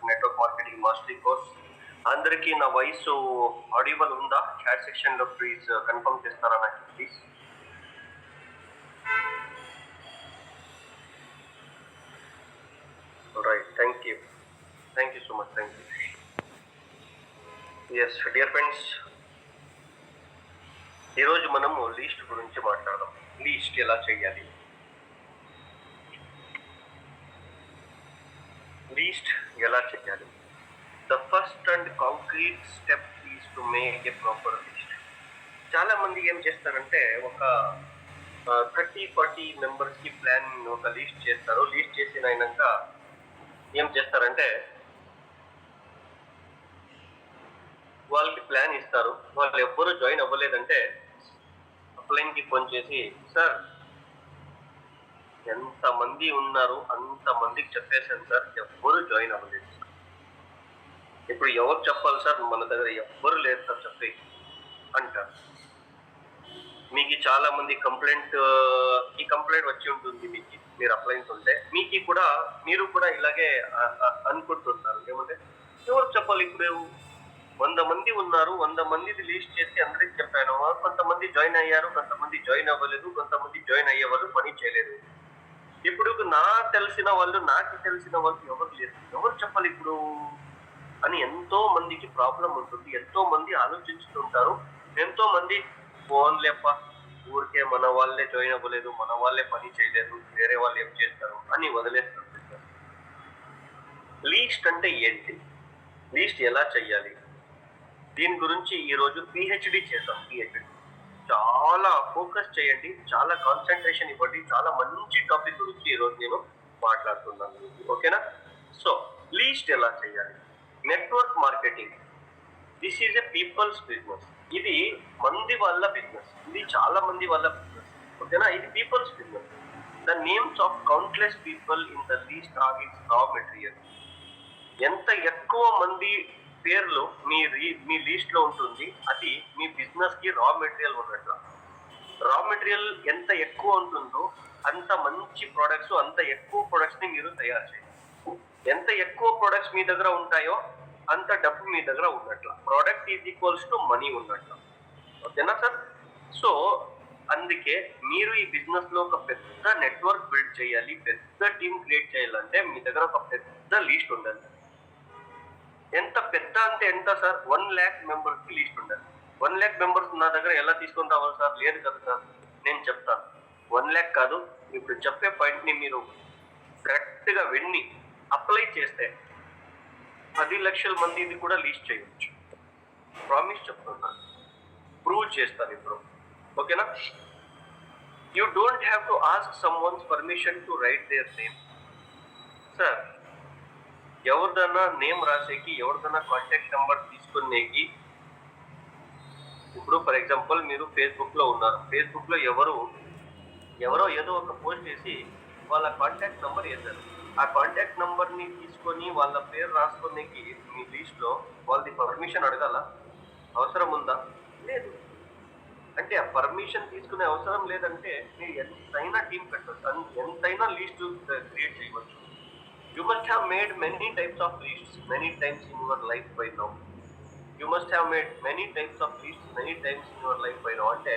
Network marketing mastery course. అందరికీ నా voice audible ఉందా? చాట్ సెక్షన్ లో ప్లీజ్ కన్ఫర్మ్ చేస్తారా నాకు please. Right, thank you so much, thank you. Yes dear friends, ఈరోజు మనము లీస్ట్ గురించి మాట్లాడదాం. లీస్ట్ ఎలా చేయాలి, లీస్ట్ ఎలా చేయాలి. The first and concrete step is to make a proper least. చాలా మంది ఏం చేస్తారంటే ఒక 30-40 మెంబర్స్కి ప్లాన్ ఒక లీస్ట్ చేస్తారు. లీస్ట్ చేసిన అయినాక ఏం చేస్తారంటే వాళ్ళకి ప్లాన్ ఇస్తారు. వాళ్ళు ఎవ్వరూ జాయిన్ అవ్వలేదంటే అప్లైన్కి ఫోన్ చేసి, సార్ ఎంతమంది ఉన్నారు అంతమందికి చెప్పేశాను సార్, ఎవ్వరూ జాయిన్ అవ్వలేదు. ఇప్పుడు ఎవరు చెప్పాలి సార్, మన దగ్గర ఎవ్వరు లేదు సార్ చెప్పే అంటారు. మీకు చాలా మంది కంప్లైంట్ వచ్చి ఉంటుంది. మీకు మీరు అప్లైన్స్ ఉంటే మీరు కూడా ఇలాగే అనుకుంటుంటారు. ఏమంటే ఎవరు చెప్పాలి, ఇప్పుడు 100 మంది ఉన్నారు, 100 మందిది లీస్ట్ చేసి అందరికి చెప్పాను. కొంతమంది జాయిన్ అయ్యారు, కొంతమంది జాయిన్ అవ్వలేదు, కొంతమంది జాయిన్ అయ్యే వాళ్ళు పని చేయలేదు. ఇప్పుడు నాకు తెలిసిన వాళ్ళు ఎవరు లేరు, ఎవరు చెప్పాలి ఇప్పుడు అని ఎంతో మందికి ప్రాబ్లం ఉంటుంది. ఎంతో మంది ఆలోచిస్తుంటారు. ఎంతో మంది ఫోన్ లేప ఊరికే మన వాళ్ళే జాయిన్ అవ్వలేదు, మన వాళ్ళే పని చేయలేదు, వేరే వాళ్ళు ఏం చేస్తారు అని వదిలేస్తుంటారు. లీస్ట్ అంటే ఏంటి, లీస్ట్ ఎలా చెయ్యాలి, దీని గురించి ఈరోజు పిహెచ్డి చేద్దాం. పిహెచ్డి చాలా ఫోకస్ చేయండి, చాలా కాన్సన్ట్రేషన్ ఇవ్వండి. చాలా మంచి టాపిక్ గురించి ఈరోజు నేను మాట్లాడుతున్నాను, ఓకేనా? సో లీస్ట్ ఎలా చేయాలి. Network marketing, this is a peoples business. ఇది మంది వాళ్ళ బిజినెస్, ఇది చాలా మంది వాళ్ళ బిజినెస్, ఓకేనా? ఇది people's business. The names of countless people in the list are its raw material. ఎంత ఎక్కువ మంది పేర్లు మీ లీస్ట్ లో ఉంటుంది, అది మీ బిజినెస్ కి రా మెటీరియల్ ఉన్నట్లు. రా మెటీరియల్ ఎంత ఎక్కువ ఉంటుందో అంత మంచి ప్రొడక్ట్స్, అంత ఎక్కువ ప్రొడక్ట్స్ ని మీరు తయారు చేయాలి. ఎంత ఎక్కువ ప్రొడక్ట్స్ మీ దగ్గర ఉంటాయో అంత డబ్బు మీ దగ్గర ఉన్నట్ల. Product is equals to money ఉన్నట్ల, ఓకేనా సార్? సో అందుకే మీరు ఈ బిజినెస్ లో ఒక పెద్ద నెట్వర్క్ బిల్డ్ చేయాలి, పెద్ద టీమ్ క్రియేట్ చేయాలంటే మీ దగ్గర ఒక పెద్ద లీస్ట్ ఉండాలి. ఎంత పెద్ద అంటే ఎంత సార్? 1 lakh మెంబర్స్ కి లీస్ట్ ఉండాలి. 1 lakh మెంబర్స్ నా దగ్గర ఎలా తీసుకొని రావాలి సార్? లేదు కదా సార్, నేను చెప్తాను. 1 lakh కాదు, ఇప్పుడు చెప్పే పాయింట్ ని మీరు కరెక్ట్ గా విన్ని అప్లై చేస్తే 10 లక్షల మందిని కూడా లీస్ట్ చేయవచ్చు. ప్రామిస్ చెప్తున్నాను, ప్రూవ్ చేస్తాను ఇప్పుడు, ఓకేనా? You don't have to ask someone's permission to write their name. Sir ఎవరిదన్నా నేమ్ రాసేకి, ఎవరిదన్నా కాంటాక్ట్ నెంబర్ తీసుకునేకి, ఇప్పుడు ఫర్ ఎగ్జాంపుల్ మీరు ఫేస్బుక్ లో ఉన్నారు. ఫేస్బుక్ లో ఎవరో ఏదో ఒక పోస్ట్ చేసి వాళ్ళ కాంటాక్ట్ నెంబర్ వేశారు. ఆ కాంటాక్ట్ నెంబర్ ని తీసుకొని వాళ్ళ పేరు రాసుకునేకి మీ లీస్ట్ లో వాళ్ళది పర్మిషన్ అడగాల? అవసరం ఉందా? లేదు. అంటే ఆ పర్మిషన్ తీసుకునే అవసరం లేదంటే మీరు ఎంతైనా టీం పెట్టవచ్చు, ఎంతైనా లీస్ట్ క్రియేట్ చేయవచ్చు. You must have made many types of lists many times in your life by now. You must have made many types of lists many times in your life by now. అంటే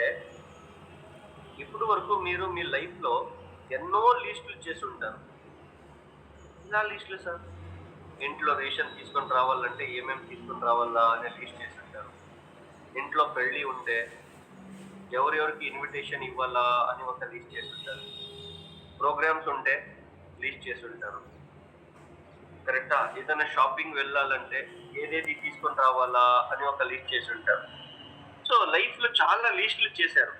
ఇప్పుడు వరకు మీరు మీ life లో ఎన్నో లిస్టులు చేసి ఉంటారు. ఇలా లిస్టులు సార్, ఇంట్లో రేషన్ తీసుకొని రావాలంటే ఏమేమి తీసుకొని రావాలా అనే లిస్ట్ చేసి ఉంటారు. ఇంట్లో పెళ్లి ఉంటే ఎవరెవరికి ఇన్విటేషన్ ఇవ్వాలా అని ఒక లిస్ట్ చేసి ఉంటారు. ప్రోగ్రామ్స్ ఉంటే లిస్ట్ చేసి ఉంటారు, కరెక్టా? ఏదైనా షాపింగ్ వెళ్ళాలంటే ఏదేది తీసుకొని రావాలా అని ఒక లిస్ట్ చేసి ఉంటారు. సో లైఫ్ లో చాలా లిస్టులు చేశారు.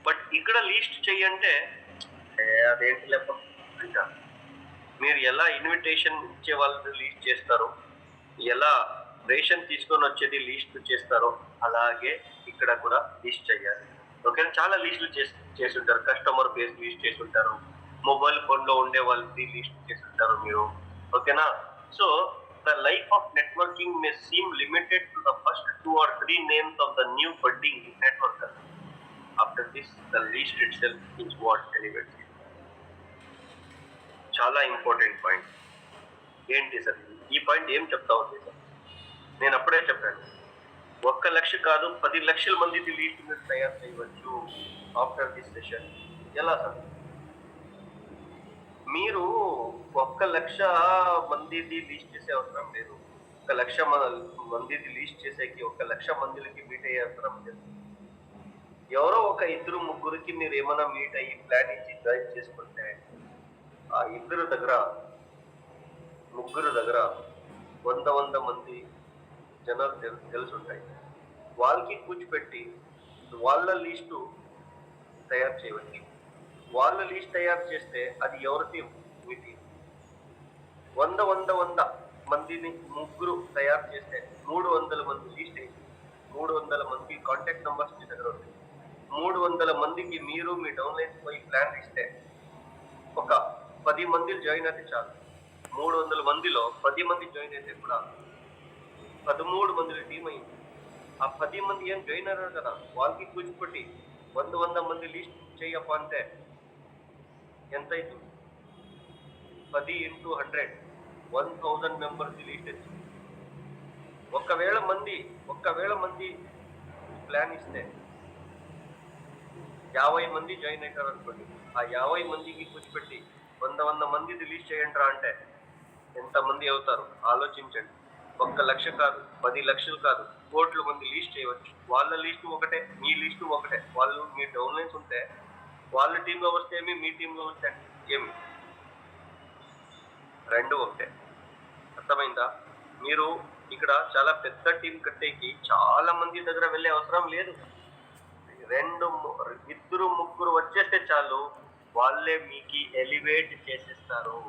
బట్ ఇక్కడ లీస్ట్ చెయ్యంటే అదేంటి లేకపోతే మీరు ఎలా ఇన్విటేషన్ ఇచ్చే వాళ్ళు లీస్ట్ చేస్తారో, ఎలా రేషన్ తీసుకొని వచ్చేది లీస్ట్ చేస్తారో, అలాగే ఇక్కడ కూడా లీస్ట్ చేయాలి, ఓకేనా? చాలా లీస్టులు చేసి ఉంటారు. కస్టమర్ బేస్ లీస్ట్ చేసి ఉంటారు, మొబైల్ ఫోన్ లో ఉండే వాళ్ళది లీస్ట్ చేసి ఉంటారు మీరు, ఓకేనా? So the life of networking May seam limited to the first 2 or 3 names of the new budding networker. After this, the list itself is what elevates it. చాలా ఇంపార్టెంట్ పాయింట్. ఏంటి sir ఈ point ఏం చెప్తా ఉంది sir? నేను అప్పుడే చెప్పాను, 1,00,000 కాదు 10,00,000 మందికి లీస్ట్ మీరు తయారు చేయవచ్చు ఆఫ్టర్ దిస్ సెషన్. ఎలా సార్? మీరు 1,00,000 మందిది లీస్ట్ చేసే అవసరం లేదు. 1,00,000 మందిది లీస్ట్ చేసేకి 1,00,000 మందికి మీట్ అయ్యే అవసరం లేదు. ఎవరో ఒక ఇద్దరు ముగ్గురికి మీరు ఏమైనా మీట్ అయ్యి ప్లాన్ ఇచ్చి జాయిన్ చేసుకుంటే ఆ ముగ్గురు దగ్గర 100 మంది జనాలు తెలుసుంటాయి. వాళ్ళకి కూర్చోపెట్టి వాళ్ళ లిస్టు తయారు చేయవచ్చు. వాళ్ళ లిస్ట్ తయారు చేస్తే అది ఎవరి టీం? మీ టీం. 100 మందిని ముగ్గురు తయారు చేస్తే 300 మంది లిస్ట్ అయింది. 300 మంది కాంటాక్ట్ నంబర్స్ మీ దగ్గర ఉంటాయి. 300 మందికి మీరు మీ డౌన్లైన్స్ పోయి ప్లాన్ ఇస్తే ఒక 10 మంది జాయిన్ అయితే చాలు. 300 మందిలో 10 మంది జాయిన్ అయితే కూడా 13 మంది టీం అయింది. ఆ 10 మంది ఏం జాయిన్ అయ్యారు కదా, వాళ్ళకి కూర్చుపెట్టి 100 మంది లిస్ట్ చేయప్ప అంటే ఎంత అవుతుంది? 10 × 100 1000 మెంబర్స్ లిస్ట్ వచ్చింది. ఒకవేళ మంది ప్లాన్ ఇస్తే 50 మంది జాయిన్ అవుతారు అనుకోండి. ఆ 50 మందికి కూర్చోపెట్టి 100 మంది రిలీజ్ చేయండి అంటే ఎంతమంది అవుతారు ఆలోచించండి. 1,00,000 కాదు, 10 లక్షలు కాదు, కోట్ల మంది లీస్ట్ చేయవచ్చు. వాళ్ళ లిస్టు ఒకటే, మీ లిస్టు ఒకటే. వాళ్ళు మీ డౌన్లైన్స్ ఉంటే వాళ్ళ టీంలో వస్తే ఏమి, మీ టీంలో వస్తే ఏమి, రెండు ఒకటే. అర్థమైందా? మీరు ఇక్కడ చాలా పెద్ద టీం కట్టేకి చాలా మంది దగ్గర వెళ్ళే అవసరం లేదు. 2 ముగ్గురు వచ్చేస్తే చాలు, వాళ్ళే మీకు ఎలివేట్ చేసేస్తారు.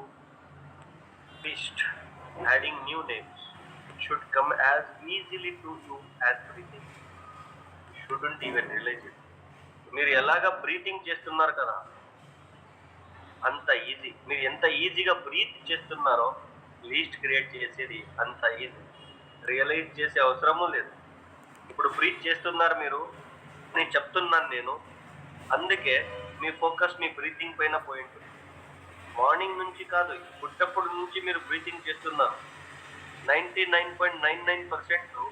List adding new names should come as easily to you as breathing. You shouldn't even realize it. మీరు ఎలాగా బ్రీతింగ్ చేస్తున్నారు కదా, అంత ఈజీ. మీరు ఎంత ఈజీగా బ్రీత్ చేస్తున్నారో లీస్ట్ క్రియేట్ చేసేది అంత ఈజీ. రియలైజ్ చేసే అవసరము లేదు. ఇప్పుడు బ్రీత్ చేస్తున్నారు మీరు, నేను చెప్తున్నాను నేను, అందుకే మీ ఫోకస్ మీ బ్రీతింగ్ పైన పోయి ఉంటుంది. మార్నింగ్ నుంచి కాదు, పుట్టప్పటి నుంచి మీరు బ్రీతింగ్ చేస్తున్నారు. 99.99%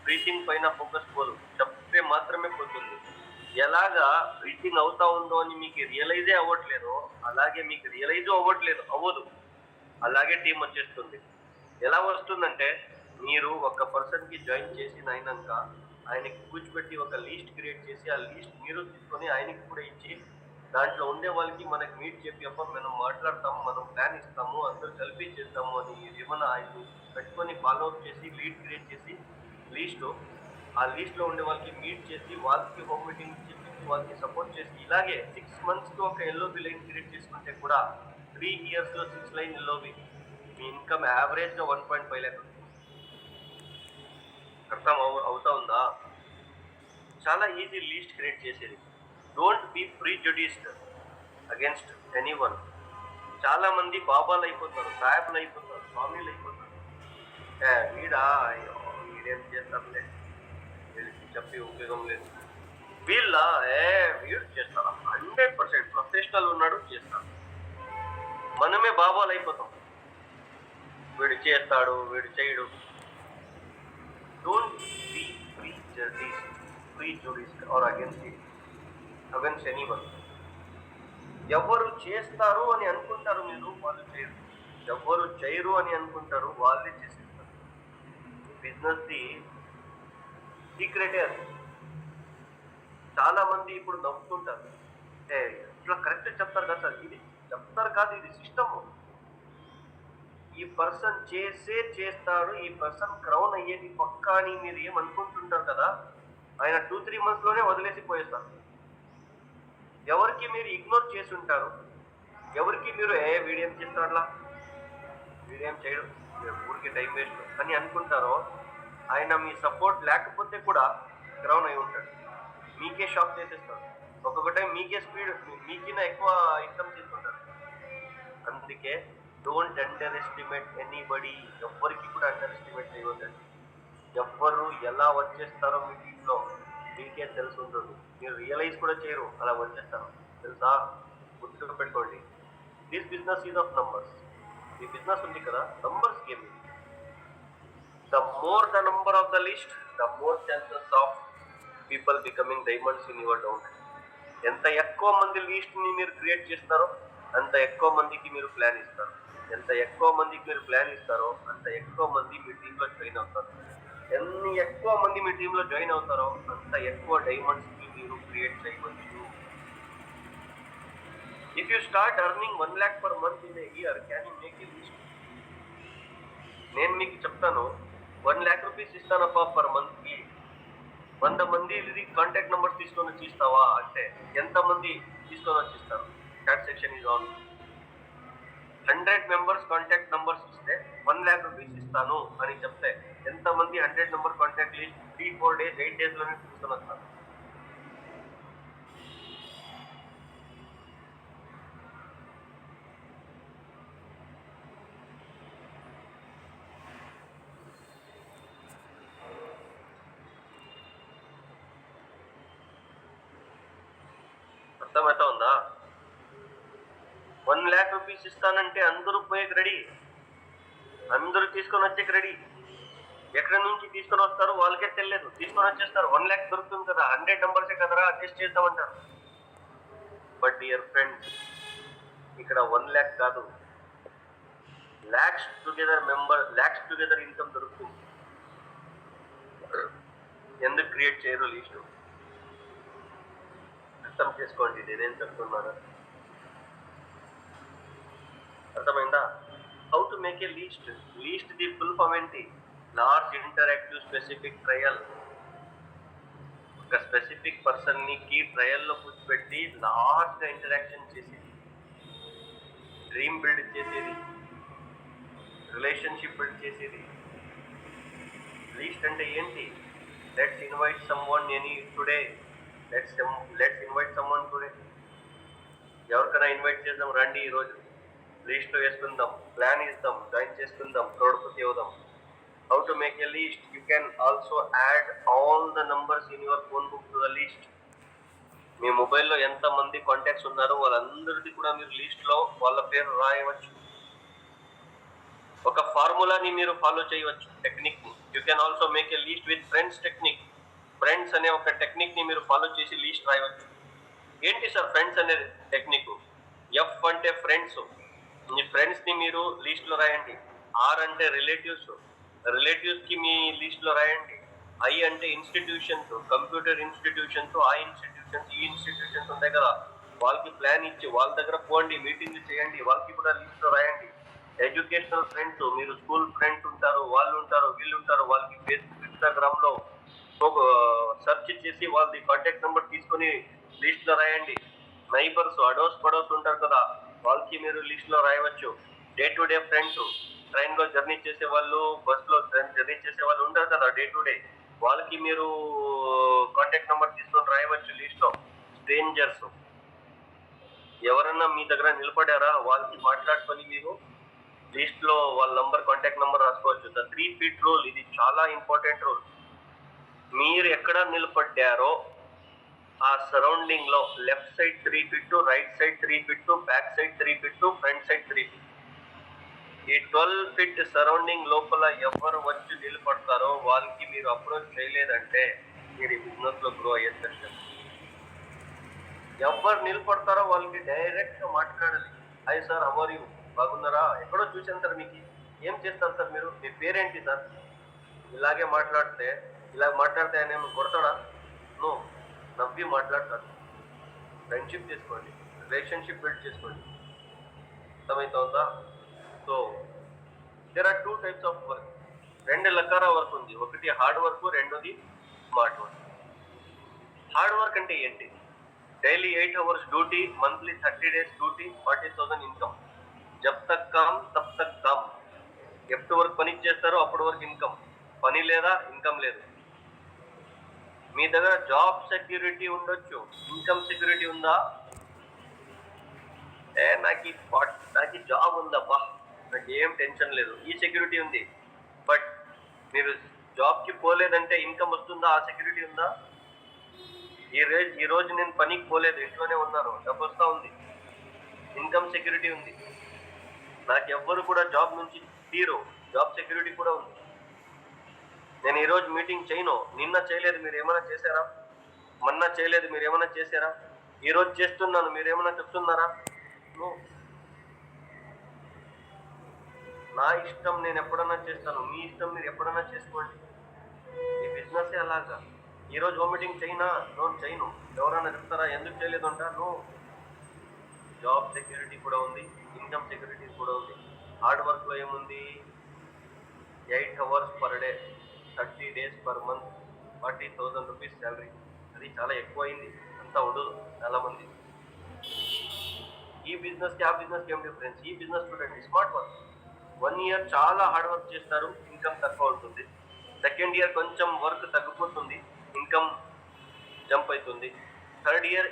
బ్రీతింగ్ పైన ఫోకస్ పోదు, చెప్తే మాత్రమే పోతుంది. ఎలాగా బ్రీతింగ్ అవుతా ఉందో అని మీకు రియలైజే అవ్వట్లేదు, అలాగే మీకు రియలైజ్ అవ్వదు, అలాగే టీం వచ్చేస్తుంది. ఎలా వస్తుందంటే, మీరు ఒక పర్సన్కి జాయిన్ చేసి అయినాక ఆయనకి కూర్చోబెట్టి ఒక లిస్ట్ క్రియేట్ చేసి ఆ లిస్ట్ మీరు తీసుకొని ఆయనకి కూడా ఇచ్చి దాంట్లో ఉండే వాళ్ళకి మనకి మీట్ చెప్పి అప్పుడు మనం మాట్లాడతాము, మనం ప్లాన్ ఇస్తాము, అందరూ కలిపి చేస్తాము అని ఏమన్నా ఆయన పెట్టుకొని ఫాలోఅప్ చేసి లీడ్ క్రియేట్ చేసి ఆ లిస్ట్లో ఉండే వాళ్ళకి మీట్ చేసి వాళ్ళకి హోమ్ మీటింగ్ చెప్పి వాళ్ళకి సపోర్ట్ చేసి ఇలాగే 6 monthsకి ఒక ఎల్ఓబి లైన్ క్రియేట్ చేసుకుంటే కూడా 3 yearsలో 6 లైన్ ఎల్ఓబి మీ ఇన్కమ్ యావరేజ్గా 1.5 lakh. అర్థం అవుతా ఉందా? చాలా ఈజీ లిస్ట్ క్రియేట్ చేసేది. Don't be prejudiced against anyone. చాలా మంది బాబాలు అయిపోతారు, సాహెబ్లు అయిపోతారు, స్వామిలు అయిపోతారు. వీడేం చేస్తారులే, వీళ్ళకి చెప్పి ఉపయోగం లేదు. వీడు చేస్తారా? 100% ప్రొఫెషనల్ ఉన్నాడు, చేస్తాడు. మనమే బాబాలు అయిపోతాం, వీడు చేస్తాడు, వీడు చేయడు. Don't be prejudiced or against anyone. ఎవరు చేస్తారు అని అనుకుంటారు మీరు, వాళ్ళు చేయరు. ఎవరు చేయరు అని అనుకుంటారు, వాళ్ళే చేసేస్తారు. బిజినెస్ ది సీక్రెటే అది. చాలా మంది ఇప్పుడు నవ్వుతుంటారు, ఇట్లా కరెక్ట్ చెప్తారు కదా సార్. ఇది చెప్తారు కాదు, ఇది సిస్టమ్. ఈ పర్సన్ చేస్తాడు, ఈ పర్సన్ క్రౌన్ అయ్యేది పక్కా అని మీరు ఏమనుకుంటుంటారు కదా, ఆయన 2-3 monthsలోనే వదిలేసి పోయేస్తారు. ఎవరికి మీరు ఇగ్నోర్ చేసి ఉంటారు, ఎవరికి మీరు వీడేం చేస్తాడులా, వీడేం చేయడు, ఊరికి టైం వేస్ట్ అని అనుకుంటారో, ఆయన మీ సపోర్ట్ లేకపోతే కూడా క్రౌన్ అయి ఉంటాడు. మీకే షాక్ చేసేస్తాడు. ఒక్కొక్క టైం మీకే స్పీడ్, మీకినా ఎక్కువ ఇన్కమ్ చేసుకుంటారు. అందుకే డోంట్ అండర్ ఎస్టిమేట్ ఎనీబడి. ఎవ్వరికి కూడా అండర్ ఎస్టిమేట్ చేయవద్దండి. ఎవ్వరు ఎలా వచ్చేస్తారో మీ టీంలో మీకే తెలిసి ఉంటుంది. మీరు రియలైజ్ కూడా చేయరు, అలా వచ్చేస్తారు తెలుసా. గుర్తుకు పెట్టుకోండి, this business is of numbers. Me business ఉంది కదా, numbers game. The more the number of the list, the more chances of people becoming diamonds in your down. ఎంత ఎక్కువ మంది లిస్ట్ ని మీరు క్రియేట్ చేస్తారో అంత ఎక్కువ మందికి మీరు ప్లాన్ ఇస్తారు. ఎంత ఎక్కువ మందికి మీరు ప్లాన్ ఇస్తారో అంత ఎక్కువ మంది మీ టీంలో జాయిన్ అవుతారు. ఎన్ని ఎక్కువ మంది మీ టీంలో జాయిన్ అవుతారో అంత ఎక్కువ డైమండ్స్ ని మీరు క్రియేట్ చేయవచ్చు. If you start earning 1 lakh per month in a year, can you make a list? నేను మీకు చెప్తాను, 1 lakh rupees ఇస్తానప్పా పర్ మంత్ కి, 100 మంది కాంటాక్ట్ నెంబర్ తీసుకొని వచ్చి ఇస్తావా అంటే ఎంతమంది తీసుకొని వచ్చి ఇస్తారు? Chat section is on. 100 members contact numbers ఇస్తే 1 lakh rupees ఇస్తాను అని చెప్తే ఎంతమంది 100 number contact list 3-4 days 8 days లోనే తీసుకొని వస్తారు? అర్థమవుతా ఉందా? 1 lakh rupees ఇస్తానంటే అందరూ పోయేకి రెడీ, అందరూ తీసుకొని వచ్చేకి రెడీ. ఎక్కడి నుంచి తీసుకొని వస్తారు వాళ్ళకే తెలియదు, తీసుకొని వచ్చేస్తారు. 1 lakh దొరుకుతుంది కదా, 100 నెంబర్సే కదరా అడ్జస్ట్ చేద్దామంటారు. బట్ డియర్ ఫ్రెండ్స్, ఇక్కడ 1 lakh కాదు, లాక్స్ టుగెదర్ ఇన్కమ్ దొరుకుతుంది. ఎందుకు క్రియేట్ చేయరు లిస్టు? అర్థం చేసుకోండి నేనేం చెప్తున్నాను. అర్థమైందా? How to make a list. List the full form ఏంటి? Large interactive specific trial. ఒక స్పెసిఫిక్ పర్సన్ ని కీ ట్రయల్ లో కూర్చోబెట్టి లార్జ్ గా ఇంటరాక్షన్ చేసేది, డ్రీమ్ బిల్డ్ చేసేది, రిలేషన్షిప్ బిల్డ్ చేసేది. లీస్ట్ అంటే ఏంటి? Let's invite someone today. Let's invite someone today. ఎవరికైనా ఇన్వైట్ చేద్దాం రండి, ఈరోజు లిస్ట్ లో వేసుకుందాం, ప్లాన్ ఇద్దాం, జాయిన్ చేసుకుందాం, క్రోడ్పతి అవుదాం. How to make a list? You can also add all the numbers in your phone book to the list. మీ మొబైల్లో ఎంత మంది కాంటాక్ట్స్ ఉన్నారో వాళ్ళందరిది కూడా మీరు లిస్ట్ లో వాళ్ళ పేరు రాయవచ్చు. ఒక ఫార్ములాని మీరు ఫాలో చేయవచ్చు, టెక్నిక్ ని. You can also make a list with friends technique. Friends అనే ఒక టెక్నిక్ ని మీరు ఫాలో చేసి లిస్ట్ రాయవచ్చు. ఏంటి సార్ ఫ్రెండ్స్ అనే టెక్నిక్? ఎఫ్ అంటే ఫ్రెండ్స్, మీ ఫ్రెండ్స్ ని మీరు లిస్ట్ లో రాయండి. ఆర్ అంటే రిలేటివ్స్, రిలేటివ్స్ కి మీ లిస్ట్ లో రాయండి. ఐ అంటే ఇన్స్టిట్యూషన్స్, కంప్యూటర్ ఇన్స్టిట్యూషన్స్, ఆ ఇన్స్టిట్యూషన్స్, ఈ ఇన్స్టిట్యూషన్స్ ఉంటాయి కదా, వాళ్ళకి ప్లాన్ ఇచ్చి వాళ్ళ దగ్గర పోండి, మీటింగ్లు చేయండి, వాళ్ళకి కూడా లిస్ట్ లో రాయండి. ఎడ్యుకేషనల్ ఫ్రెండ్స్, మీరు స్కూల్ ఫ్రెండ్స్ ఉంటారు, వాళ్ళు ఉంటారు, వీళ్ళు ఉంటారు, వాళ్ళకి ఫేస్బుక్ ఇన్స్టాగ్రామ్ లో సెర్చ్ చేసి వాళ్ళది కాంటాక్ట్ నెంబర్ తీసుకొని లిస్ట్ లో రాయండి. నైబర్స్, అడోస్ పడోస్ ఉంటారు కదా, వాళ్ళకి మీరు లిస్ట్ లో రాయవచ్చు. Day to day friends, train లో జర్నీ చేసే వాళ్ళు, బస్ లో జర్నీ చేసే వాళ్ళు ఉంటారు కదా డే టు డే, వాళ్ళకి మీరు కాంటాక్ట్ నెంబర్ తీసుకొని రాయవచ్చు లిస్ట్ లో. స్ట్రేంజర్స్, ఎవరన్నా మీ దగ్గర నిలబడారా వాళ్ళకి మాట్లాడుకొని మీరు లిస్ట్ లో వాళ్ళ నంబర్, కాంటాక్ట్ నెంబర్ రాసుకోవచ్చు. ద 3 feet రూల్, ఇది చాలా ఇంపార్టెంట్ రూల్. మీరు ఎక్కడ నిలబడ్డారో ఆ సరౌండింగ్ లో left side 3 feet, right side 3 feet, back side 3 feet, front side 3 feet, ఈ 12 feet సరౌండింగ్ లోపల ఎవరు వచ్చి నిలబడతారో వాళ్ళకి మీరు అప్రోచ్ చేయలేదంటే మీరు ఈ బిజినెస్ లో గ్రో అయ్యే సెక్షన్. ఎవరు నిలబడతారో వాళ్ళకి డైరెక్ట్ గా మాట్లాడాలి. Hi sir, how are you, బాగున్నారా, ఎక్కడో చూసాను సార్, మీకు ఏం చేస్తారు సార్, మీరు మీ పేరేంటి సార్, ఇలాగే మాట్లాడితే ఆయన ఏమి కొడతాడా? నో, నవ్వి మాట్లాడతాడు. ఫ్రెండ్షిప్ చేసుకోండి, రిలేషన్షిప్ బిల్డ్ చేసుకోండి. అర్థమవుతుందా? So there are 2 types of work. 2 రకాల వర్క్ ఉంది, ఒకటి హార్డ్ వర్క్, రెండోది స్మార్ట్ వర్క్. హార్డ్ వర్క్ అంటే ఏంటి? Daily 8 hours duty, monthly 30 days duty, 40,000 income. జబ్ తక్ కామ్ తబ్ తక్ కామ్. ఎప్పుడు వరకు పని చేస్తారో అప్పటి వరకు ఇన్కమ్. పని లేదా ఇన్కమ్ లేదు. మీ దగ్గర జాబ్ సెక్యూరిటీ ఉండొచ్చు, ఇన్కమ్ సెక్యూరిటీ ఉందా? నాకు జాబ్ ఉందబ్బా, నాకు ఏం టెన్షన్ లేదు, ఈ సెక్యూరిటీ ఉంది. బట్ మీరు జాబ్ కి పోలేదంటే ఇన్కమ్ వస్తుందా? ఆ సెక్యూరిటీ ఉందా? ఈ రోజు నేను పనికి పోలేదు, ఇంట్లోనే ఉన్నాను, డబ్బు వస్తా ఉంది, ఇన్కమ్ సెక్యూరిటీ ఉంది. నాకు ఎవ్వరు కూడా జాబ్ నుంచి తీరు, జాబ్ సెక్యూరిటీ కూడా ఉంది. నేను ఈరోజు మీటింగ్ చేయను, నిన్న చేయలేదు, మీరు ఏమైనా చేశారా? మొన్న చేయలేదు, మీరు ఏమైనా చేశారా? ఈరోజు చేస్తున్నాను, మీరు ఏమైనా చెప్తున్నారా? నా ఇష్టం నేను ఎప్పుడన్నా చేస్తాను, మీ ఇష్టం మీరు ఎప్పుడన్నా చేసుకోండి. ఈ బిజినెస్ అలాగా. ఈరోజు హోమ్ మీటింగ్ చేయనా? చేయను. ఎవరైనా చెప్తారా ఎందుకు చేయలేదు అంటారు? జాబ్ సెక్యూరిటీ కూడా ఉంది, ఇన్కమ్ సెక్యూరిటీ కూడా ఉంది. హార్డ్ వర్క్లో ఏముంది? 8 hours per day, 30 days per month, 40,000 rupees salary. అది చాలా ఎక్కువ అయింది, అంతా ఉండదు చాలా మంది. ఈ బిజినెస్కి ఆ బిజినెస్కి ఏం డిఫరెన్స్? ఈ బిజినెస్ చూడండి, స్మార్ట్ వర్క్. 1 year చాలా హార్డ్ వర్క్ చేస్తారు, ఇన్కమ్ తక్కువ ఉంటుంది. సెకండ్ ఇయర్ కొంచెం వర్క్ తగ్గిపోతుంది, ఇన్కమ్ జంప్ అవుతుంది. థర్డ్ ఇయర్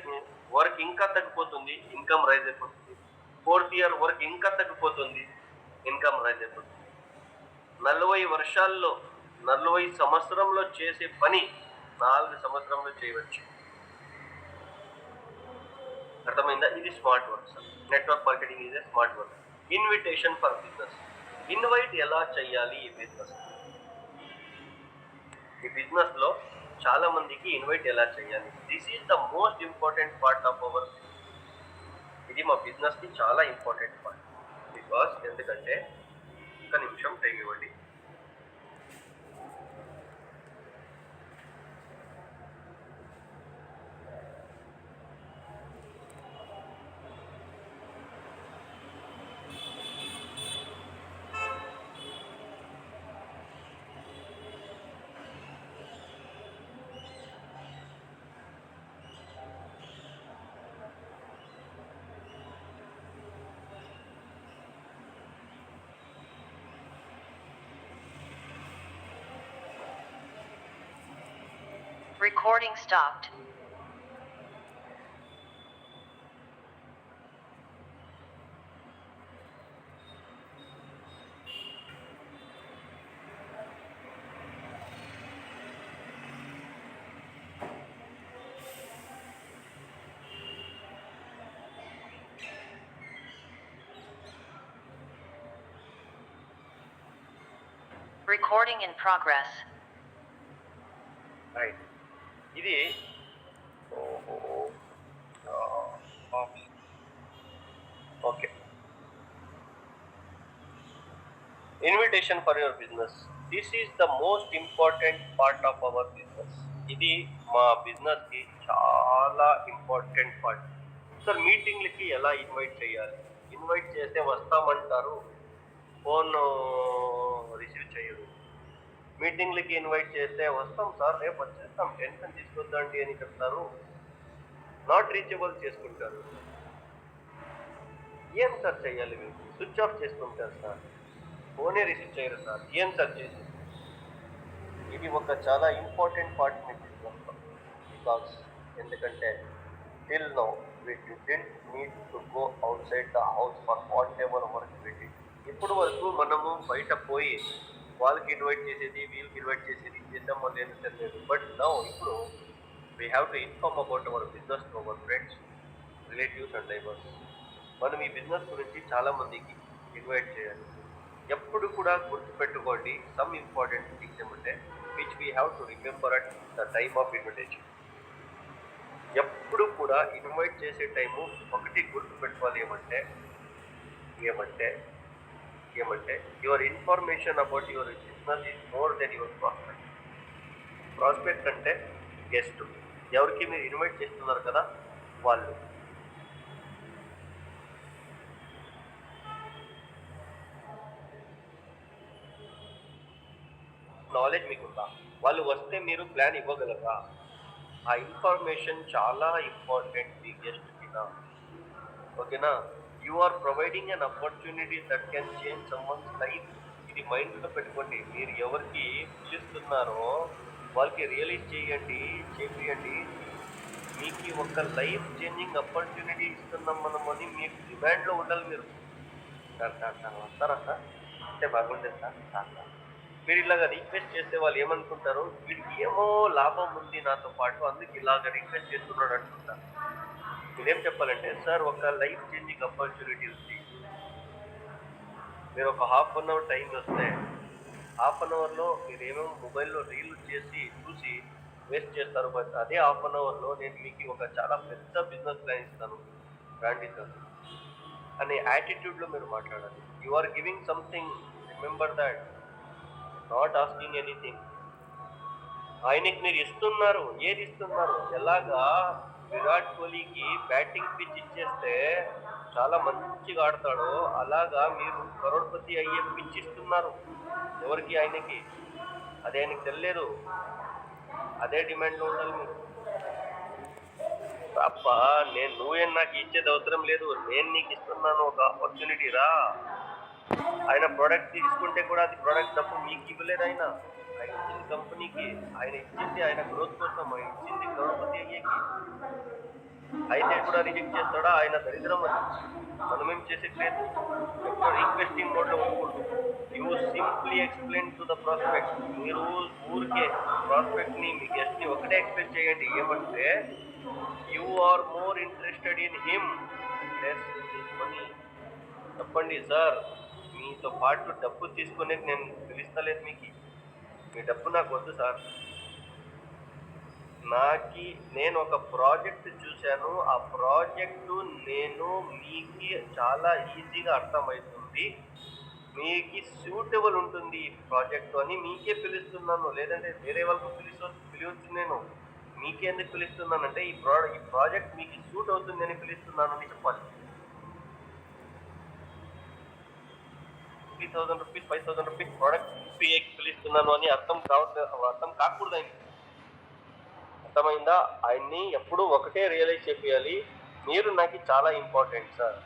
వర్క్ ఇంకా తగ్గిపోతుంది, ఇన్కమ్ రైజ్ అయిపోతుంది. ఫోర్త్ ఇయర్ వర్క్ ఇంకా తగ్గిపోతుంది, ఇన్కమ్ రైజ్ అయిపోతుంది. 40 సంవత్సరంలో చేసే పని 4 సంవత్సరంలో చేయవచ్చు. అర్థమైందా? ఇది smart work sir. Network marketing is a smart work. Invitation for business. Invite ఎలా చేయాలి ఈ బిజినెస్ లో చాలా మందికి ఇన్వైట్ ఎలా చేయాలి? This is the most important part of hour. ఇది మా బిజినెస్ కి చాలా ఇంపార్టెంట్ పార్ట్. బికాస్ ఎందుకంటే, ఒక నిమిషం టైం ఇవ్వండి. Recording stopped. Recording in progress. Right. ఇది okay. Invitation for your business. This is the most important part of our business. ఇది మా బిజినెస్ కి చాలా ఇంపార్టెంట్ పార్ట్. సార్, మీటింగ్లకి ఎలా ఇన్వైట్ చేయాలి? ఇన్వైట్ చేస్తే వస్తామంటారు, ఫోన్ రిసీవ్ చేయరు. మీటింగ్లకి ఇన్వైట్ చేస్తే వస్తాం సార్, రేపు వచ్చేస్తాం, టెన్షన్ తీసుకొద్దండి అని చెప్తారు. నాట్ రీచబుల్ చేసుకుంటారు. ఏం సార్ చేయాలి? మీరు స్విచ్ ఆఫ్ చేసుకుంటారు సార్, ఫోనే రిసీవ్ చేయరు సార్. ఏం సార్ చేసి? ఇది ఒక చాలా ఇంపార్టెంట్ పార్ట్ మీకు తీసుకొస్తాం. బికాస్ ఎందుకంటే till now we didn't need to go outside the house for whatever work we did. ఇప్పుడు వరకు మనము బయట పోయి వాళ్ళకి ఇన్వైట్ చేసేది, వీళ్ళకి ఇన్వైట్ చేసేది చేసామో లేదు తెలియదు. బట్ నౌ ఇప్పుడు we have to inform about our business to our friends, relatives and neighbours. మనం ఈ బిజినెస్ గురించి చాలా మందికి ఇన్వైట్ చేయాలి. ఎప్పుడు కూడా గుర్తుపెట్టుకోండి, సమ్ ఇంపార్టెంట్ థింగ్స్ ఏమంటే which we have to remember at the time of invitation. ఎప్పుడు కూడా ఇన్వైట్ చేసే టైము ఒకటి గుర్తుపెట్టుకోవాలి. ఏమంటే your information about your business is more than your prospect. Prospect అంటే గెస్ట్, ఎవరికి మీరు ఇన్వైట్ చేస్తున్నారు కదా వాళ్ళు. నాలెడ్జ్ మీకుందా? వాళ్ళు వస్తే మీరు ప్లాన్ ఇవ్వగలరా? ఆ ఇన్ఫర్మేషన్ చాలా ఇంపార్టెంట్ ది గెస్ట్ కినా. ఓకేనా? You are providing an opportunity that can change someone's life. ఇది మైండ్లో పెట్టుకోండి. మీరు ఎవరికి పిలుస్తున్నారో వాళ్ళకి రియలైజ్ చేయండి. మీకు ఒక లైఫ్ చేంజింగ్ ఆపర్చునిటీ ఇస్తున్నాం మనమని మీకు డిమాండ్లో ఉండాలి. మీరు వస్తారా సార్ అంటే బాగుంటుంది సార్. మీరు ఇలాగ రిక్వెస్ట్ చేస్తే వాళ్ళు ఏమనుకుంటారు, వీడికి ఏమో లాభం ఉంది నాతో పాటు, అందుకు ఇలాగ రిక్వెస్ట్ చేస్తున్నాడు అనుకుంటారు. మీరేం చెప్పాలంటే, సార్ ఒక లైఫ్ చేంజింగ్ ఆపర్చునిటీ ఉంది, మీరు ఒక హాఫ్ అన్ అవర్ టైం వస్తే హాఫ్ అన్ అవర్లో మీరు ఏమేమో మొబైల్లో రీల్ చేసి చూసి వేస్ట్ చేస్తారు. బట్ అదే హాఫ్ అన్ అవర్లో నేను మీకు ఒక చాలా పెద్ద బిజినెస్ ప్లాన్ ఇస్తాను, రండి సార్ అనే యాటిట్యూడ్లో మీరు మాట్లాడాలి. You are giving something, remember that, not asking anything. ఆయనకి మీరు ఇస్తున్నారు, ఏది ఇస్తున్నారు? ఎలాగా విరాట్ కోహ్లీకి బ్యాటింగ్ పిచ్ ఇచ్చేస్తే చాలా మంచిగా ఆడతాడో అలాగా మీరు కరోడ్పతి అయ్యే పిచ్ ఇస్తున్నారు. ఎవరికి? ఆయనకి. అదే ఆయనకి తెలియదు. అదే డిమాండ్లో ఉండాలి మీరు. తప్ప నువ్వేం నాకు ఇచ్చేది అవసరం లేదు, నేను నీకు ఇస్తున్నాను ఒక ఆపర్చునిటీ రా. ఆయన ప్రోడక్ట్ తీసుకుంటే కూడా అది ప్రోడక్ట్ తప్పు మీకు ఇవ్వలేదు. ఆయన ఇచ్చిన కంపెనీకి, ఆయన ఇచ్చింది ఆయన గ్రోత్ కోసం, ఆయన ఇచ్చింది కరోడ్పతి అయ్యేకి. అయితే కూడా రిజెక్ట్ చేస్తాడా? ఆయన దరిద్రం అది. మనమేం చేసేట్లేదు. ఎప్పుడు రిక్వెస్టింగ్ మోడ్లో ఉండకూడదు. You simply explain to the prospect. మీరు ఊరికే ప్రాస్పెక్ట్ని, మీ గెస్ట్ని ఒకటే ఎక్స్ప్లెయిన్ చేయండి. ఏమంటే you are more interested in him less in his money. చెప్పండి సార్, మీతో పాటు డబ్బు తీసుకునే నేను పిలుస్తలేదు మీకు. మీ డబ్బు నాకు వద్దు సార్. నేను ఒక ప్రాజెక్ట్ చూశాను. ఆ ప్రాజెక్టు మీకు చాలా ఈజీగా అర్థమవుతుంది, మీకు సూటబుల్ ఉంటుంది ఈ ప్రాజెక్టు అని మీకే పిలుస్తున్నాను. లేదంటే వేరే వాళ్ళకు పిలవచ్చు. నేను మీకే ఎందుకు పిలుస్తున్నానంటే ఈ ప్రాజెక్ట్ మీకు సూట్ అవుతుంది అని పిలుస్తున్నాను అని చెప్పాలి. 3,000 రూపీస్ 5,000 రూపీస్ ప్రోడక్ట్ పిలుస్తున్నాను అని అర్థం కాకూడదు. ఆయన అర్థమైందా? ఆయన్ని ఎప్పుడు ఒకటే రియలైజ్ చేయాలి, మీరు నాకు చాలా important sir.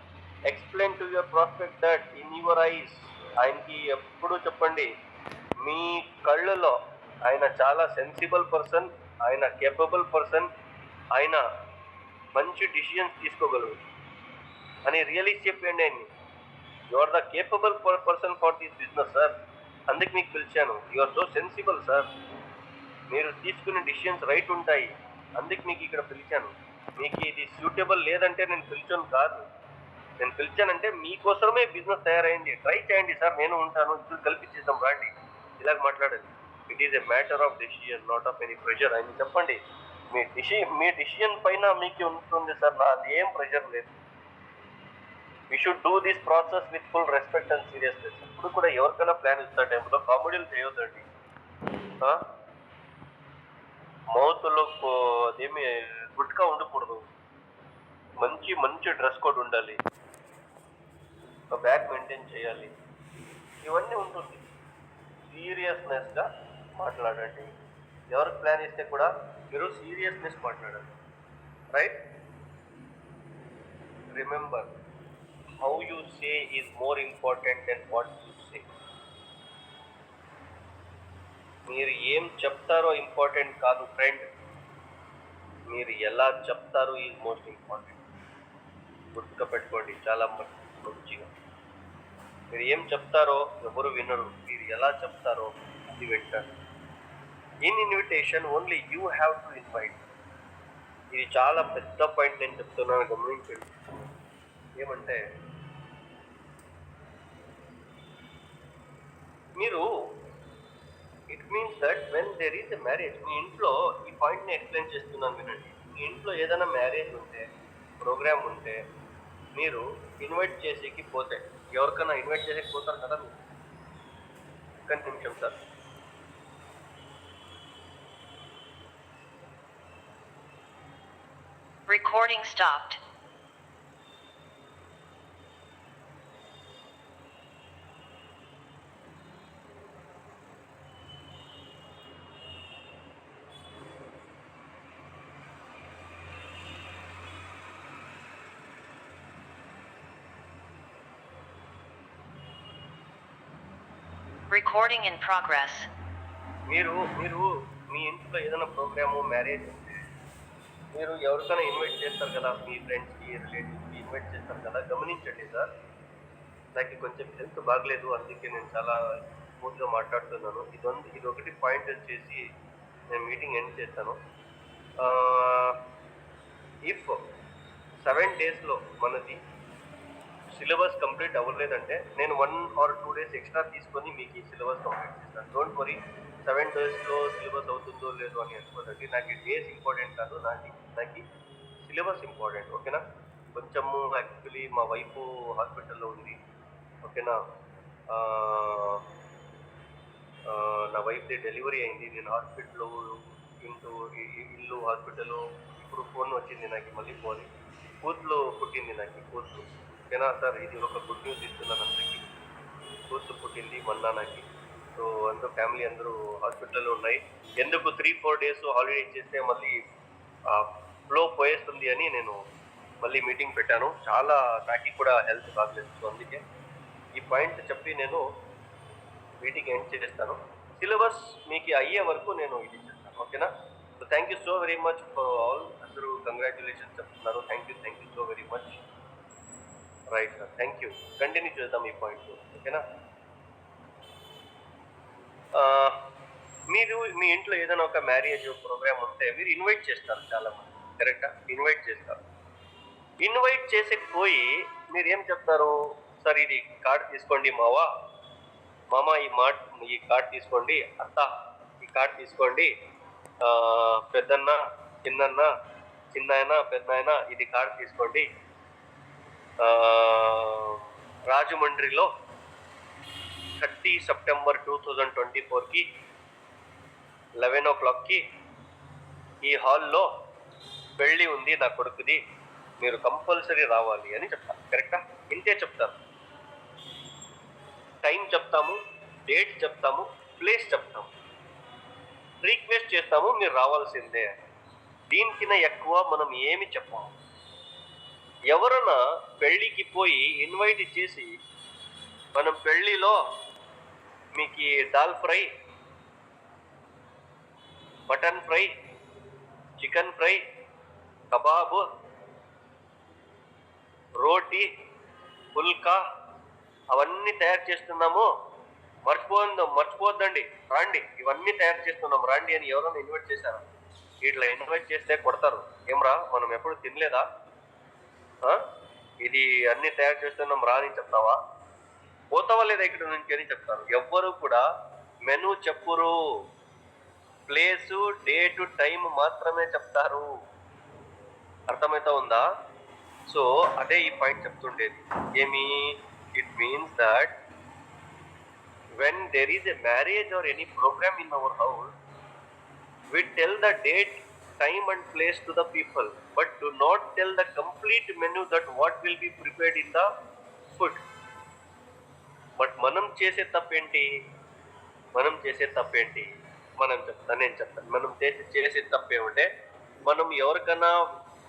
Explain to your prospect that in your eyes. ఆయనకి ఎప్పుడు చెప్పండి, మీ కళ్ళలో ఆయన చాలా సెన్సిబుల్ పర్సన్, ఆయన కేపబుల్ పర్సన్, ఆయన మంచి డిసిషన్స్ తీసుకోగలరు అని రియలైజ్ చెప్పండి ఆయన్ని. You are the capable person for this business sir, అందుకు మీకు పిలిచాను. You are so sensible sir, మీరు తీసుకునే డిసిషన్స్ రైట్ ఉంటాయి, అందుకు మీకు ఇక్కడ పిలిచాను. మీకు ఇది సూటబుల్ లేదంటే నేను పిలిచాను కాదు. నేను పిలిచానంటే మీకోసమే బిజినెస్ తయారైంది. ట్రై చేయండి సార్, నేను ఉంటాను, ఇప్పుడు కల్పించేద్దాం రండి. ఇలాగ మాట్లాడాలి. It is a matter of decision, not of any pressure. ఆయన చెప్పండి, మీ డిసిషన్ పైన మీకు ఉంటుంది సార్, నాది ఏం ప్రెషర్ లేదు. We should do this process with full respect and seriousness. ఇప్పుడు కూడా ఎవరికైనా ప్లాన్ ఇస్తా టైంలో కామెడీలు చేయొద్దండి. మౌత్లో అదేమి గుట్కా ఉండకూడదు. మంచి డ్రెస్ కోడ్ ఉండాలి, ఒక బ్యాగ్ మెయింటైన్ చేయాలి, ఇవన్నీ ఉంటుంది. సీరియస్నెస్గా మాట్లాడండి. ఎవరికి ప్లాన్ ఇస్తే కూడా మీరు సీరియస్నెస్ మాట్లాడండి, right? Remember, how you say is more important then what you say. మీరు ఏం చెప్తారో ఇంపార్టెంట్ కాదు ఫ్రెండ్, మీరు ఎలా చెప్తారో ఈజ్ మోస్ట్ ఇంపార్టెంట్. గుర్తుగా పెట్టుకోండి చాలా మంచిగా. మీరు ఏం చెప్తారో ఎవరు వినరు, మీరు ఎలా చెప్తారో అది వింటారు. In invitation only you have to invite. ఇది చాలా పెద్ద పాయింట్ నేను చెప్తున్నాను, గమనించండి. ఏమంటే మీరు, it means that when there is a marriage, మీ ఇంట్లో ఈ పాయింట్ని ఎక్స్ప్లెయిన్ చేస్తున్నాను వినండి. మీ ఇంట్లో ఏదైనా మ్యారేజ్ ఉంటే, ప్రోగ్రామ్ ఉంటే, మీరు ఇన్వైట్ చేసేకి పోతే, ఎవరికైనా ఇన్వైట్ చేసేకి పోతారు కదా మీరు. ఒక్క నిమిషం sir. Recording stopped. Recording in progress. మీరు మీ ఇంట్లో ఏదైనా ప్రోగ్రాము, మ్యారేజ్ ఉంటే మీరు ఎవరికైనా ఇన్వైట్ చేస్తారు కదా, మీ ఫ్రెండ్స్కి, రిలేటివ్స్కి ఇన్వైట్ చేస్తారు కదా. గమనించండి సార్, నాకు కొంచెం హెల్త్ బాగలేదు, అందుకే నేను చాలా స్మూత్గా మాట్లాడుతున్నాను. ఇది ఒకటి పాయింట్ వచ్చేసి నేను మీటింగ్ ఎండ్ చేస్తాను. ఇఫ్ 7 daysలో మనది సిలబస్ కంప్లీట్ అవ్వలేదంటే నేను 1 or 2 days ఎక్స్ట్రా తీసుకొని మీకు ఈ సిలబస్ కంప్లీట్ చేస్తాను. డోంట్ వరీ 7 daysలో సిలబస్ అవుతుందో లేదో అని అనుకోదండి. నాకు ఈ డేస్ ఇంపార్టెంట్ కాదు, నాకు సిలబస్ ఇంపార్టెంట్. ఓకేనా? కొంచెము యాక్చువల్లీ మా వైఫ్ హాస్పిటల్లో ఉంది. ఓకేనా? ఆ, ఆ, నా వైఫ్ది డెలివరీ అయింది. నేను హాస్పిటల్లో ఇల్లు హాస్పిటల్. ఇప్పుడు ఫోన్ వచ్చింది నాకు, మళ్ళీ పోవాలి. కూతురు పుట్టింది నాకు, కూతురు. ఓకేనా సార్? ఇది ఒక గుడ్ న్యూస్ ఇస్తున్నాను అందరికీ. కూతురు పుట్టింది మొన్న నాకు. సో అందరూ ఫ్యామిలీ అందరూ హాస్పిటల్లో ఉన్నాయి. ఎందుకు 3-4 days హాలిడే ఇచ్చేస్తే మళ్ళీ ఫ్లో పోయేస్తుంది అని నేను మళ్ళీ మీటింగ్ పెట్టాను. చాలా నాకు కూడా హెల్త్ బాగలేదు. సో అందుకే ఈ పాయింట్ చెప్పి నేను మీటింగ్ ఎండ్ చేస్తాను. సిలబస్ మీకు అయ్యే వరకు నేను ఇది చేస్తాను. ఓకేనా? So thank you so very much for all. అందరూ కంగ్రాచులేషన్స్ చెప్తున్నారు. Thank you so very much. Right sir, thank you. Continue చేద్దాం ఈ పాయింట్. ఓకేనా? మీరు మీ ఇంట్లో ఏదైనా ఒక మ్యారేజ్ ప్రోగ్రామ్ ఉంటే మీరు ఇన్వైట్ చేస్తారు చాలా మంది. కరెక్టా? ఇన్వైట్ చేస్తారు. ఇన్వైట్ చేసే పోయి మీరు ఏం చెప్తారు? సార్ ఇది కార్డ్ తీసుకోండి మామ, ఈ కార్డ్ తీసుకోండి, అత్త ఈ కార్డ్ తీసుకోండి, పెద్దన్న చిన్నాయన పెద్దనాయన ఇది కార్డ్ తీసుకోండి. రాజమండ్రిలో 30 September 2024కి 11 o'clockకి ఈ హాల్లో పెళ్ళి ఉంది నా కొడుకుది, మీరు కంపల్సరీ రావాలి అని చెప్తారు. కరెక్టా? ఇంతే చెప్తారు. టైం చెప్తాము, డేట్ చెప్తాము, ప్లేస్ చెప్తాము, రిక్వెస్ట్ చేస్తాము మీరు రావాల్సిందే. దీనికిన ఎక్కువ మనం ఏమి చెప్పాము. ఎవరైనా పెళ్ళికి పోయి ఇన్వైట్ చేసి మనం పెళ్ళిలో మీకు దాల్ fry, mutton fry, chicken fry, కబాబ్, రోటీ, పుల్కా అవన్నీ తయారు చేస్తున్నాము, మర్చిపోద్దండి, రండి, ఇవన్నీ తయారు చేస్తున్నాము రండి అని ఎవరైనా ఇన్వైట్ చేశారా? ఇట్లా ఇన్వైట్ చేస్తే కొడతారు. ఏమ్రా మనం ఎప్పుడు తినలేదా? ఇది అన్ని తయారు చేస్తున్నాం రా అని చెప్తావా? పోతావా లేదా ఇక్కడ నుంచి అని చెప్తారు. ఎవ్వరు కూడా మెనూ చెప్పురు, ప్లేసు, డేటు, టైం మాత్రమే చెప్తారు. అర్థమవుతా ఉందా? సో అదే ఈ పాయింట్ చెప్తుండేది. ఏమి? It means that when there is a marriage or any program in our house, we tell the date, time and place to the people, but do not tell the complete menu that what will be prepared in the food. But మనం చేసే తప్పేంటి? నేను చెప్తాను. మనం చేసే తప్పేమంటే, మనం ఎవరికైనా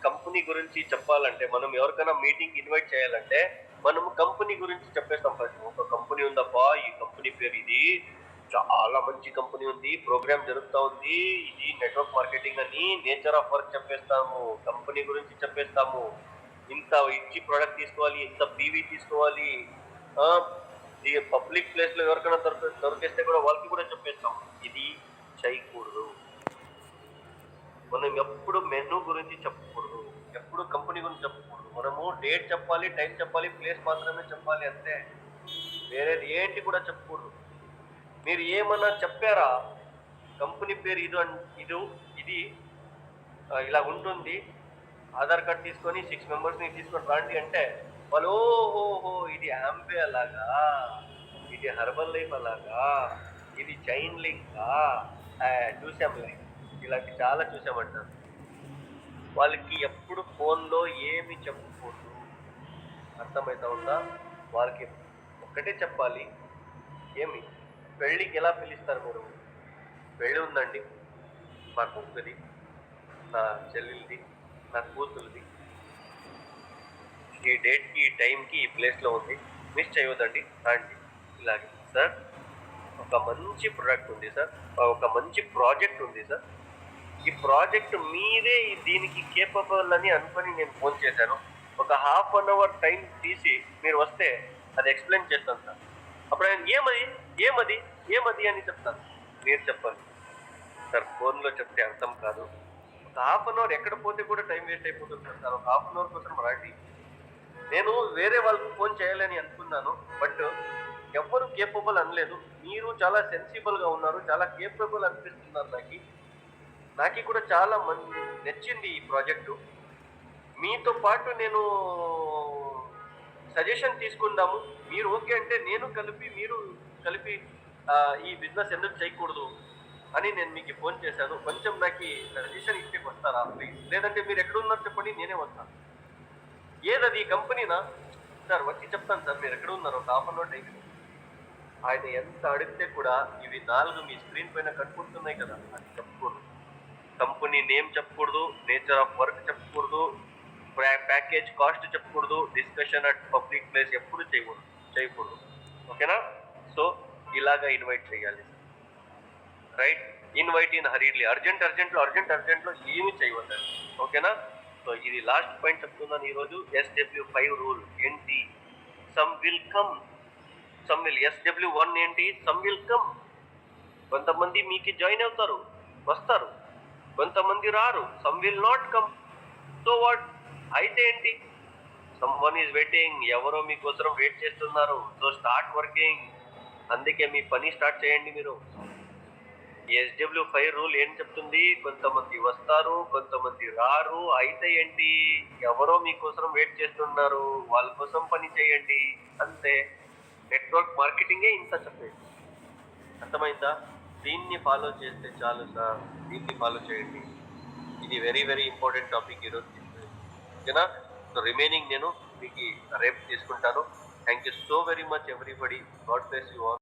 company గురించి చెప్పాలంటే, మనం ఎవరికైనా మీటింగ్ ఇన్వైట్ చేయాలంటే మనం కంపెనీ గురించి చెప్పేస్తాం. ఫస్ట్ ఒక కంపెనీ ఉందప్పా, ఈ కంపెనీ పేరు ఇది, చాలా మంచి కంపెనీ ఉంది, ప్రోగ్రామ్ జరుగుతూ ఉంది, ఇది నెట్వర్క్ మార్కెటింగ్ అని నేచర్ ఆఫ్ వర్క్ చెప్పేస్తాము, కంపెనీ గురించి చెప్పేస్తాము, ఇంత ఇచ్చి ప్రోడక్ట్ తీసుకోవాలి, ఇంత పీవీ తీసుకోవాలి. పబ్లిక్ ప్లేస్లో ఎవరికైనా దొరికేస్తే కూడా వాళ్ళకి కూడా చెప్పేస్తాం. ఇది చేయకూడదు. మనం ఎప్పుడు మెనూ గురించి చెప్పకూడదు, ఎప్పుడు కంపెనీ గురించి చెప్పకూడదు. మనము డేట్ చెప్పాలి, టైం చెప్పాలి, ప్లేస్ మాత్రమే చెప్పాలి, అంతే. వేరేది ఏంటి కూడా చెప్పకూడదు. మీరు ఏమన్నా చెప్పారా? కంపెనీ పేరు ఇది ఇలా ఉంటుంది, ఆధార్ కార్డ్ తీసుకొని 6 members తీసుకొని రండి అంటే వాళ్ళు ఓహో ఇది యాంబే అలాగా, ఇది హర్బల్ లైఫ్ అలాగా, ఇది చైన్ లింకా, చూసాము, ఇలాంటి చాలా చూసామంటారు. వాళ్ళకి ఎప్పుడు ఫోన్లో ఏమి చెప్పకూడదు. అర్థమవుతా ఉందా? వాళ్ళకి ఒక్కటే చెప్పాలి. ఏమి? పెళ్ళికి ఎలా పిలుస్తారు మీరు? పెళ్ళి ఉందండి, మా కుక్కది, నా చెల్లెలిది, నా కూతురుది, ఈ డేట్కి, ఈ టైంకి, ఈ ప్లేస్లో ఉంది, మిస్ చేయవద్దండి రండి. ఇలాగే సార్ ఒక మంచి ప్రొడక్ట్ ఉంది సార్, ఒక మంచి ప్రాజెక్ట్ ఉంది సార్, ఈ ప్రాజెక్ట్ మీరే దీనికి కేపబుల్ అని అనుకొని నేను ఫోన్ చేశాను. ఒక 1/2 hour టైం తీసి మీరు వస్తే అది ఎక్స్ప్లెయిన్ చేస్తాను సార్. అప్పుడు ఆయన ఏమది అని చెప్తాను. మీరు చెప్పాలి సార్, ఫోన్లో చెప్తే అర్థం కాదు. ఒక 1/2 hour ఎక్కడ పోతే కూడా టైం వేస్ట్ అయిపోతుంది సార్. ఒక 1/2 hour కోసం రండి, నేను వేరే వాళ్ళకు ఫోన్ చేయాలని అనుకున్నాను, బట్ ఎవ్వరు కేపబుల్ అనలేదు. మీరు చాలా సెన్సిబుల్గా ఉన్నారు, చాలా కేపబుల్ అనిపిస్తున్నారు. నాకు కూడా చాలా మంది నచ్చింది ఈ ప్రాజెక్టు. మీతో పాటు నేను సజెషన్ తీసుకుందాము, మీరు ఓకే అంటే నేను కలిపి మీరు కలిపి ఈ బిజినెస్ ఎందుకు చేయకూడదు అని నేను మీకు ఫోన్ చేశాను. కొంచెం నాకు సజెషన్ ఇచ్చి వస్తారా ప్లీజ్? లేదంటే మీరు ఎక్కడున్నారు చెప్పండి, నేనే వస్తాను. ఏదది కంపెనీనా సార్? వచ్చి చెప్తాను సార్, మీరు ఎక్కడ ఉన్నారు, ఒక హాఫ్ అన్ అవర్ టైం. ఆయన ఎంత అడిగితే కూడా ఇవి 4 మీ స్క్రీన్ పైన కనుక్కుంటున్నాయి కదా, అది చెప్పకూడదు. కంపెనీ నేమ్ చెప్పకూడదు, నేచర్ ఆఫ్ వర్క్ చెప్పకూడదు, ప్యాకేజ్ కాస్ట్ చెప్పకూడదు, డిస్కషన్ అట్ పబ్లిక్ ప్లేస్ ఎప్పుడు చేయకూడదు. ఓకేనా? సో ఇలాగా ఇన్వైట్ చేయాలి, రైట్? ఇన్వైట్ ఇన్ హరీడ్లీ, అర్జెంట్లో ఏమి చేయవద్దు. ఓకేనా? సో ఇది లాస్ట్ పాయింట్ చెప్తున్నాను ఈరోజు. SW5 రూల్ ఏంటి? Some will come, some will. SW1 ఏంటి? Some will come. కొంతమంది మీకు జాయిన్ అవుతారు, వస్తారు, కొంతమంది రారు. Some will not come. So what? అయితే ఏంటి? సమ్వన్ ఈజ్ వెయిటింగ్, ఎవరో మీకోసం వెయిట్ చేస్తున్నారు. So start working. అందుకే మీ పని స్టార్ట్ చేయండి మీరు. SW5 రూల్ ఏం చెప్తుంది? కొంతమంది వస్తారు, కొంతమంది రారు. అయితే ఏంటి? ఎవరో మీకోసం వెయిట్ చేస్తున్నారు, వాళ్ళ కోసం పని చేయండి, అంతే. నెట్వర్క్ మార్కెటింగే ఇంత చెప్పేది, అర్థమైందా? దీన్ని ఫాలో చేస్తే చాలు సార్, దీన్ని ఫాలో చేయండి. ఇది వెరీ వెరీ ఇంపార్టెంట్ టాపిక్ ఈరోజు. ఓకేనా? సో రిమైనింగ్ నేను మీకు రేపు తీసుకుంటాను. Thank you so very much everybody. God bless you all.